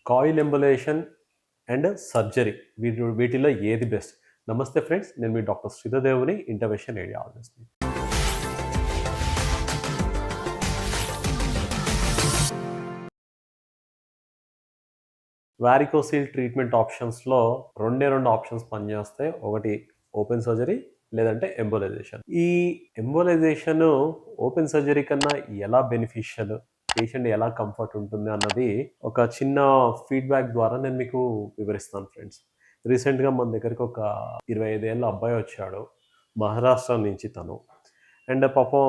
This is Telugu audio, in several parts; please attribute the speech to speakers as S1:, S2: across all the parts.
S1: కాయిల్ ఎంబులేషన్ అండ్ సర్జరీ వీటిలో ఏది బెస్ట్? నమస్తే ఫ్రెండ్స్, నేను మీ డాక్టర్ శ్రీధర్దేవుని, ఇంటర్వెన్షన్ రేడియాలజిస్ట్ని. వారికోసిల్ ట్రీట్మెంట్ ఆప్షన్స్లో రెండు ఆప్షన్స్ పనిచేస్తాయి. ఒకటి ఓపెన్ సర్జరీ, లేదంటే ఎంబోలైజేషన్. ఈ ఎంబోలైజేషన్ ఓపెన్ సర్జరీ కన్నా ఎలా బెనిఫిషియల్, పేషెంట్ ఎలా కంఫర్ట్ ఉంటుంది అన్నది ఒక చిన్న ఫీడ్బ్యాక్ ద్వారా నేను మీకు వివరిస్తాను ఫ్రెండ్స్. రీసెంట్గా మన దగ్గరికి ఒక 25 ఏళ్ళ అబ్బాయి వచ్చాడు, మహారాష్ట్ర నుంచి. తను అండ్ పాపం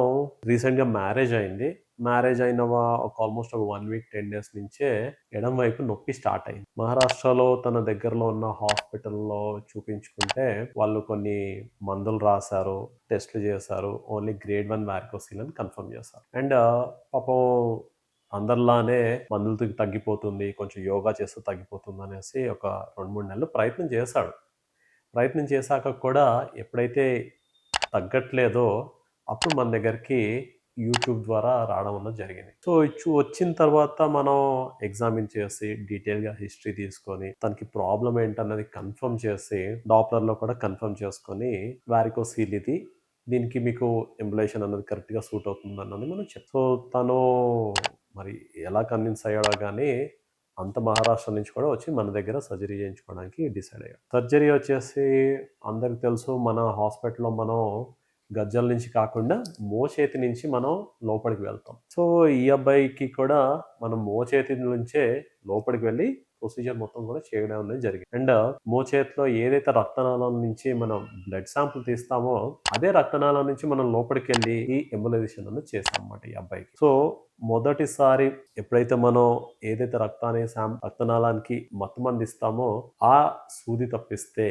S1: రీసెంట్గా మ్యారేజ్ అయింది. మ్యారేజ్ అయిన ఒక ఆల్మోస్ట్ ఒక 1 వీక్ 10 డేస్ నుంచే ఎడం వైపు నొప్పి స్టార్ట్ అయింది. మహారాష్ట్రలో తన దగ్గరలో ఉన్న హాస్పిటల్లో చూపించుకుంటే వాళ్ళు కొన్ని మందులు రాశారు, టెస్ట్లు చేశారు. ఓన్లీ గ్రేడ్ 1 వారికోసిల్ అని కన్ఫర్మ్ చేశారు. అండ్ పాపం అందరిలానే మందులతో తగ్గిపోతుంది, కొంచెం యోగా చేస్తే తగ్గిపోతుంది అనేసి ఒక 2-3 నెలలు ప్రయత్నం చేశాడు. ప్రయత్నం చేశాక కూడా ఎప్పుడైతే తగ్గట్లేదో అప్పుడు మన దగ్గరికి యూట్యూబ్ ద్వారా రావడం అన్నది జరిగింది. సో వచ్చిన తర్వాత మనం ఎగ్జామిన్ చేసి డీటెయిల్గా హిస్టరీ తీసుకొని తనకి ప్రాబ్లం ఏంటన్నది కన్ఫర్మ్ చేసి డాప్లర్లో కూడా కన్ఫర్మ్ చేసుకొని వారికోసిల్ ఇది, దీనికి మీకు ఎంబులేషన్ అన్నది కరెక్ట్గా సూట్ అవుతుంది అన్నది మనం చెప్తాం. సో తను మరి ఎలా కన్విన్స్ అయ్యాడో కానీ అంత మహారాష్ట్ర నుంచి కూడా వచ్చి మన దగ్గర సర్జరీ చేయించుకోవడానికి డిసైడ్ అయ్యాడు. సర్జరీ వచ్చేసి అందరికి తెలుసు, మన హాస్పిటల్లో మనం గజ్జల నుంచి కాకుండా మోచేతి నుంచి మనం లోపలికి వెళ్తాం. సో ఈ అబ్బాయికి కూడా మనం మోచేతి నుంచే లోపలికి వెళ్ళి ప్రొసీజర్ మొత్తం కూడా చేయడం అనేది జరిగింది. అండ్ మోచేతిలో ఏదైతే రక్తనాళం నుంచి మనం బ్లడ్ శాంపుల్ తీస్తామో అదే రక్తనాళం నుంచి మనం లోపలికి వెళ్ళి ఈ ఎంబులైజేషన్ అనేది చేస్తాం అన్నమాట ఈ అబ్బాయికి. సో మొదటిసారి ఎప్పుడైతే మనం ఏదైతే రక్తనాళానికి మత్తుమంది ఇస్తామో ఆ సూది తప్పిస్తే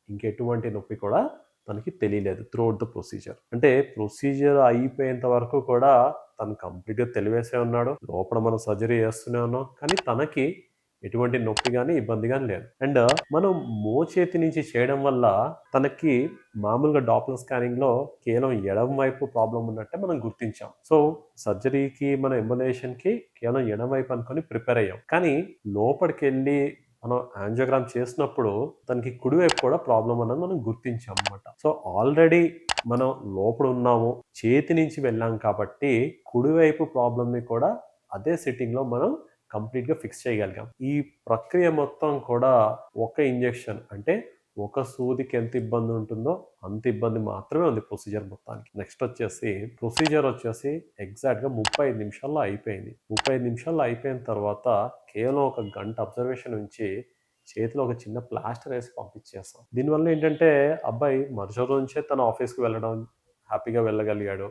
S1: ఇంకెటువంటి నొప్పి కూడా తనకి తెలియలేదు త్రూఅవుట్ ద ప్రొసీజర్. అంటే ప్రొసీజర్ అయిపోయేంత వరకు కూడా తను కంప్లీట్గా తెలివేసే ఉన్నాడు. లోపల మనం సర్జరీ చేస్తూనే ఉన్నాం, కానీ తనకి ఎటువంటి నొప్పి కానీ ఇబ్బంది కానీ లేదు. అండ్ మనం మోచేతి నుంచి చేయడం వల్ల తనకి మామూలుగా డాప్లర్ స్కానింగ్లో కేవలం ఎడమ వైపు ప్రాబ్లం ఉన్నట్టే మనం గుర్తించాం. సో సర్జరీకి మన ఎంబులేషన్కి కేవలం ఎడమ వైపు అనుకొని ప్రిపేర్ అయ్యాం, కానీ లోపలికి వెళ్ళి మనం యాంజియోగ్రామ్ చేసినప్పుడు తనకి కుడివైపు కూడా ప్రాబ్లం అన్నది మనం గుర్తించాం అన్నమాట. సో ఆల్రెడీ మనం లోపల ఉన్నాము, చేతి నుంచి వెళ్ళాం కాబట్టి కుడివైపు ప్రాబ్లమ్ని కూడా అదే సిట్టింగ్లో మనం కంప్లీట్గా ఫిక్స్ చేయగలిగాం. ఈ ప్రక్రియ మొత్తం కూడా ఒక ఇంజెక్షన్, అంటే ఒక సూదికి ఎంత ఇబ్బంది ఉంటుందో అంత ఇబ్బంది మాత్రమే ఉంది ప్రొసీజర్ మొత్తానికి. నెక్స్ట్ వచ్చేసి ప్రొసీజర్ వచ్చేసి ఎగ్జాక్ట్గా 35 నిమిషాల్లో అయిపోయింది. 35 నిమిషాల్లో అయిపోయిన తర్వాత కేవలం 1 గంట అబ్జర్వేషన్ నుంచి చేతిలో ఒక చిన్న ప్లాస్టర్ వేసి పంపించేస్తాం. దీనివల్ల ఏంటంటే అబ్బాయి మరుసటి నుంచే తన ఆఫీస్కి వెళ్ళడం హ్యాపీగా వెళ్ళగలిగాడు.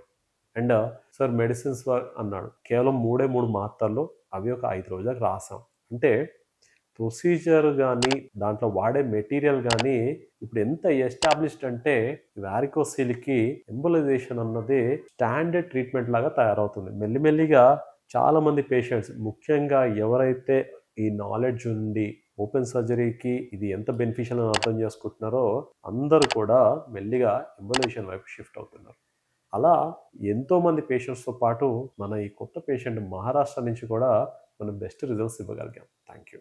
S1: అండ్ సార్ మెడిసిన్స్ అన్నాడు, కేవలం 3 మాత్రలు, అవి ఒక 5 రోజులకు రాసాం. అంటే ప్రొసీజర్ కానీ దాంట్లో వాడే మెటీరియల్ కానీ ఇప్పుడు ఎంత ఎస్టాబ్లిష్డ్ అంటే వారికోసిల్కి ఎంబులైజేషన్ అన్నది స్టాండర్డ్ ట్రీట్మెంట్ లాగా తయారవుతుంది. మెల్లిమెల్లిగా చాలామంది పేషెంట్స్, ముఖ్యంగా ఎవరైతే ఈ నాలెడ్జ్ ఉండి ఓపెన్ సర్జరీకి ఇది ఎంత బెనిఫిషియల్ అని అర్థం చేసుకుంటున్నారో అందరూ కూడా మెల్లిగా ఎంబులైజేషన్ వైపు షిఫ్ట్ అవుతున్నారు. అలా ఎంతోమంది పేషెంట్స్తో పాటు మన ఈ కొత్త పేషెంట్ మహారాష్ట్ర నుంచి కూడా మనం బెస్ట్ రిజల్ట్స్ ఇవ్వగలిగాం. Thank you.